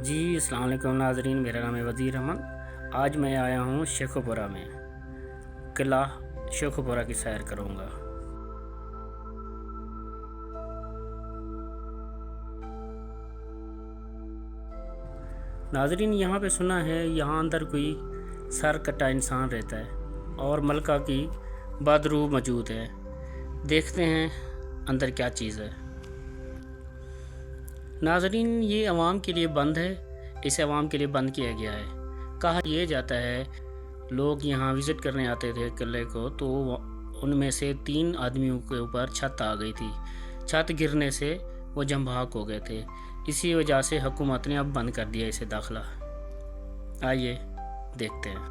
جی السلام علیکم ناظرین، میرا نام ہے وزیر احمد۔ آج میں آیا ہوں شیخوپورہ میں، قلعہ شیخوپورہ کی سیر کروں گا۔ ناظرین، یہاں پہ سنا ہے یہاں اندر کوئی سر کٹا انسان رہتا ہے اور ملکہ کی بدروح موجود ہے۔ دیکھتے ہیں اندر کیا چیز ہے۔ ناظرین، یہ عوام کے لیے بند ہے، اسے عوام کے لیے بند کیا گیا ہے۔ کہا یہ جاتا ہے لوگ یہاں وزٹ کرنے آتے تھے قلعے کو، تو ان میں سے 3 آدمیوں کے اوپر چھت آ گئی تھی۔ چھت گرنے سے وہ جم بھاگ ہو گئے تھے، اسی وجہ سے حکومت نے اب بند کر دیا اسے داخلہ۔ آئیے دیکھتے ہیں۔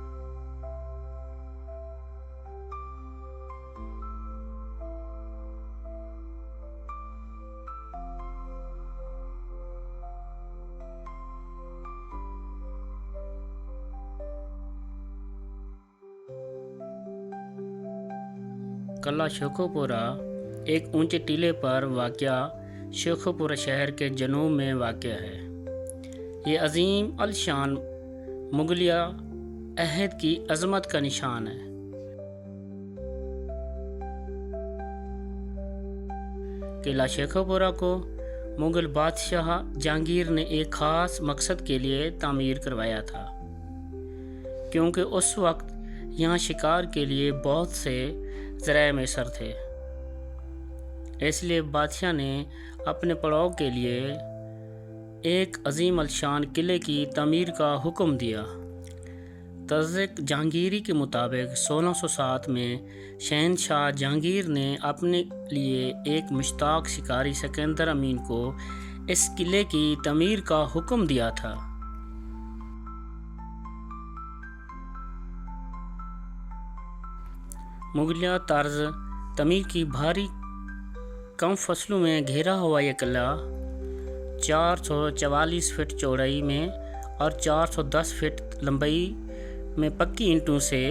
قلعہ شیخوپورہ ایک اونچے ٹیلے پر واقع شیخوپورہ شہر کے جنوب میں واقع ہے۔ یہ عظیم الشان مغلیہ عہد کی عظمت کا نشان ہے۔ قلعہ شیخوپورہ کو مغل بادشاہ جہانگیر نے ایک خاص مقصد کے لیے تعمیر کروایا تھا، کیونکہ اس وقت یہاں شکار کے لیے بہت سے ذرائع میسر تھے۔ اس لیے بادشاہ نے اپنے پڑاؤ کے لیے ایک عظیم الشان قلعے کی تعمیر کا حکم دیا۔ تزک جہانگیری کے مطابق 1607 میں شہنشاہ جہانگیر نے اپنے لیے ایک مشتاق شکاری سکندر امین کو اس قلعے کی تعمیر کا حکم دیا تھا۔ مغلیہ طرز تعمیر کی بھاری کم فصلوں میں گھیرا ہوا یہ قلعہ 444 فٹ چوڑائی میں اور 410 فٹ لمبائی میں پکی اینٹوں سے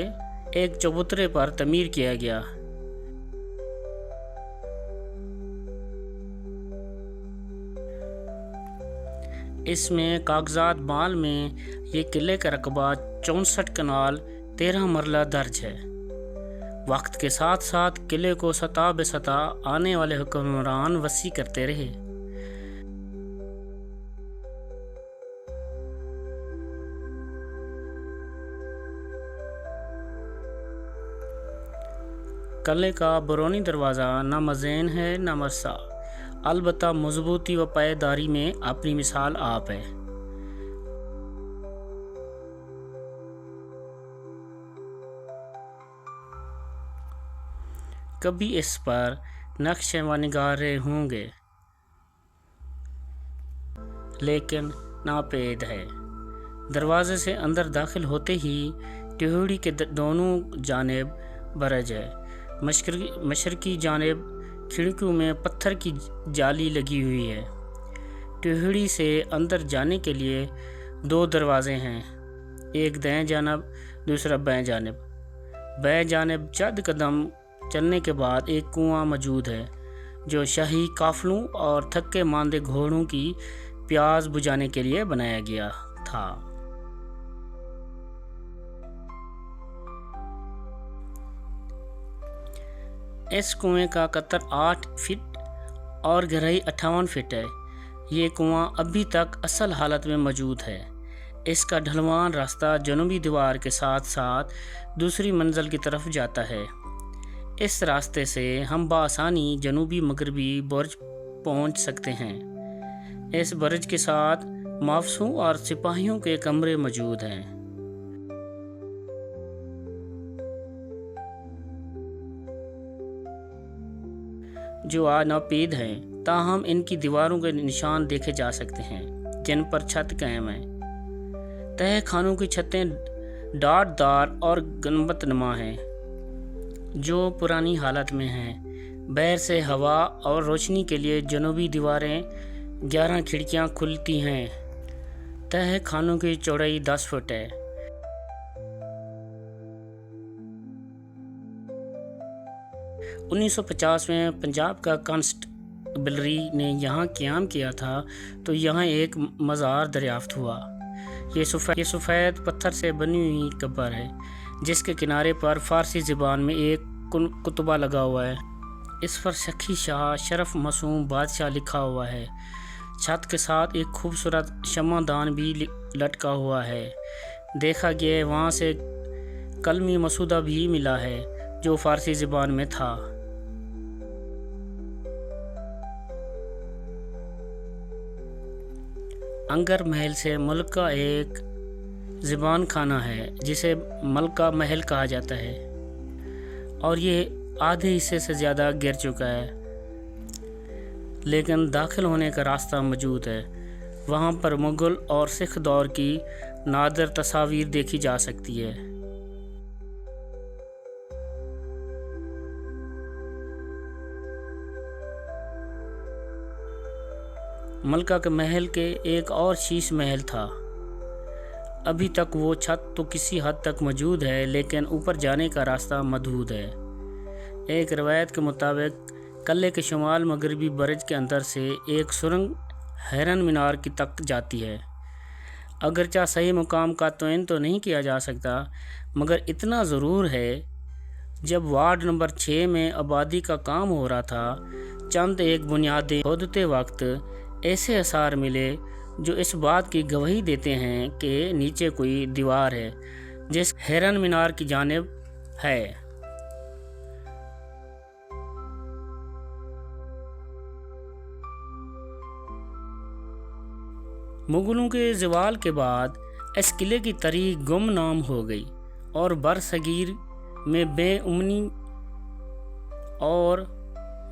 ایک چبوترے پر تعمیر کیا گیا۔ اس میں کاغذات بال میں یہ قلعے کا رقبہ 64 کنال 13 مرلہ درج ہے۔ وقت کے ساتھ ساتھ قلعے کو سطح بہ سطح آنے والے حکمران وسیع کرتے رہے۔ قلعے کا برونی دروازہ نہ مزین ہے نہ مرصع، البتہ مضبوطی و پائیداری میں اپنی مثال آپ ہے۔ کبھی اس پر نقشے و نگارے ہوں گے، لیکن ناپید ہے۔ دروازے سے اندر داخل ہوتے ہی ٹہوڑی کے دونوں جانب برج ہے۔ مشرقی جانب کھڑکیوں میں پتھر کی جالی لگی ہوئی ہے۔ ٹہوڑی سے اندر جانے کے لیے 2 دروازے ہیں، ایک دائیں جانب، دوسرا بائیں جانب۔ بائیں جانب چند قدم چلنے کے بعد ایک کنواں موجود ہے، جو شاہی قافلوں اور تھکے ماندے گھوڑوں کی پیاس بجھانے کے لیے بنایا گیا تھا۔ اس کنویں کا قطر 8 فٹ اور گہرائی 58 فٹ ہے۔ یہ کنواں ابھی تک اصل حالت میں موجود ہے۔ اس کا ڈھلوان راستہ جنوبی دیوار کے ساتھ ساتھ دوسری منزل کی طرف جاتا ہے۔ اس راستے سے ہم بآسانی جنوبی مغربی برج پہنچ سکتے ہیں۔ اس برج کے ساتھ محافظوں اور سپاہیوں کے کمرے موجود ہیں، جو آج ناپید ہیں، تاہم ان کی دیواروں کے نشان دیکھے جا سکتے ہیں جن پر چھت قائم ہے۔ تہہ خانوں کی چھتیں ڈاٹ دار اور گنبد نما ہیں، جو پرانی حالت میں ہیں۔ باہر سے ہوا اور روشنی کے لیے جنوبی دیواریں 11 کھڑکیاں کھلتی ہیں۔ تہہ خانوں کی چوڑائی 10 فٹ ہے۔ 1950 میں پنجاب کا بلری نے یہاں قیام کیا تھا تو یہاں ایک مزار دریافت ہوا۔ یہ سفید پتھر سے بنی ہوئی قبر ہے جس کے کنارے پر فارسی زبان میں ایک کتبہ لگا ہوا ہے۔ اس پر سکھی شاہ شرف معصوم بادشاہ لکھا ہوا ہے۔ چھت کے ساتھ ایک خوبصورت شمع دان بھی لٹکا ہوا ہے۔ دیکھا گیا وہاں سے کلمی مسودہ بھی ملا ہے جو فارسی زبان میں تھا۔ انگر محل سے ملک کا ایک زبان خانہ ہے جسے ملکہ محل کہا جاتا ہے اور یہ آدھے حصے سے زیادہ گر چکا ہے، لیکن داخل ہونے کا راستہ موجود ہے۔ وہاں پر مغل اور سکھ دور کی نادر تصاویر دیکھی جا سکتی ہے۔ ملکہ کے محل کے ایک اور شیش محل تھا۔ ابھی تک وہ چھت تو کسی حد تک موجود ہے لیکن اوپر جانے کا راستہ محدود ہے۔ ایک روایت کے مطابق قلعے کے شمال مغربی برج کے اندر سے ایک سرنگ ہرن مینار کی تک جاتی ہے۔ اگرچہ صحیح مقام کا تعین تو نہیں کیا جا سکتا، مگر اتنا ضرور ہے جب وارڈ نمبر 6 میں آبادی کا کام ہو رہا تھا، چند ایک بنیادیں کھودتے وقت ایسے آثار ملے جو اس بات کی گواہی دیتے ہیں کہ نیچے کوئی دیوار ہے جس ہرن مینار کی جانب ہے۔ مغلوں کے زوال کے بعد اس قلعے کی تاریخ گمنام ہو گئی اور برصغیر میں بے امنی اور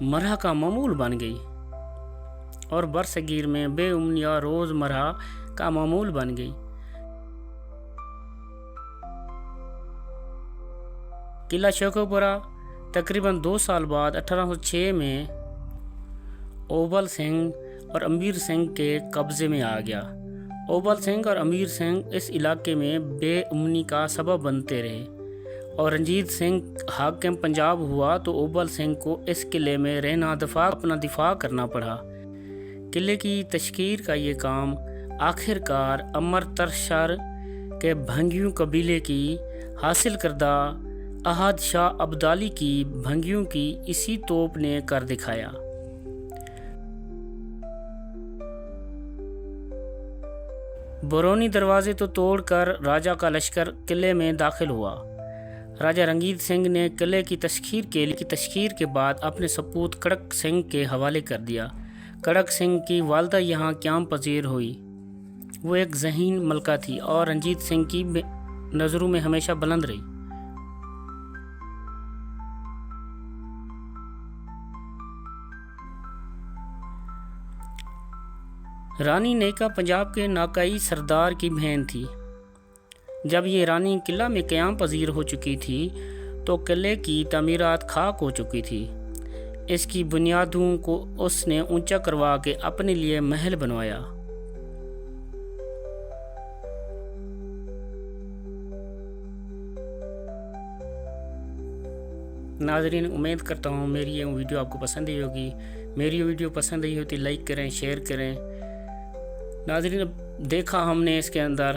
مرہ کا معمول بن گئی روزمرہ کا معمول بن گئی۔ قلعہ شیخوپورہ تقریباً 2 سال بعد 1806 میں اوبل سنگھ اور امیر سنگھ کے قبضے میں آ گیا۔ اوبل سنگھ اور امیر سنگھ اس علاقے میں بے امنی کا سبب بنتے رہے اور رنجیت سنگھ حاکم پنجاب ہوا تو اوبل سنگھ کو اس قلعے میں رہنا اپنا دفاع کرنا پڑا۔ قلعے کی تشکیر کا یہ کام آخر کار امرتسر کے بھنگیو قبیلے کی حاصل کردہ احد شاہ ابدالی کی بھنگیوں کی اسی توپ نے کر دکھایا۔ برونی دروازے تو توڑ کر راجہ کا لشکر قلعے میں داخل ہوا۔ راجہ رنجیت سنگھ نے قلعے کی تشکیر کے بعد اپنے سپوت کڑک سنگھ کے حوالے کر دیا۔ کڑک سنگھ کی والدہ یہاں قیام پذیر ہوئی۔ وہ ایک ذہین ملکہ تھی اور رنجیت سنگھ کی نظروں میں ہمیشہ بلند رہی۔ رانی نیکا پنجاب کے ناکائی سردار کی بہن تھی۔ جب یہ رانی قلعہ میں قیام پذیر ہو چکی تھی تو قلعے کی تعمیرات خاک ہو چکی تھی۔ اس کی بنیادوں کو اس نے اونچا کروا کے اپنے لیے محل بنوایا۔ ناظرین، امید کرتا ہوں میری یہ ویڈیو آپ کو پسند آئی ہوگی۔ میری ویڈیو پسند آئی ہوتی لائک کریں، شیئر کریں۔ ناظرین، اب دیکھا ہم نے اس کے اندر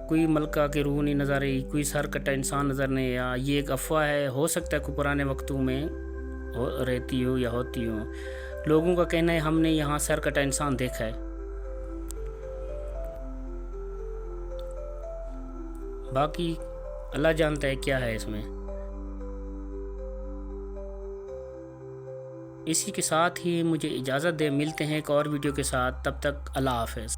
کوئی ملکہ کی روح نہیں نظر آئی، کوئی سر کٹا انسان نظر نہیں آیا۔ یہ ایک افواہ ہے، ہو سکتا ہے کوئی پرانے وقتوں میں رہتی ہو یا ہوتی ہو۔ لوگوں کا کہنا ہے ہم نے یہاں سر کٹا انسان دیکھا ہے۔ باقی اللہ جانتا ہے کیا ہے اس میں۔ اسی کے ساتھ ہی مجھے اجازت دے، ملتے ہیں ایک اور ویڈیو کے ساتھ، تب تک اللہ حافظ۔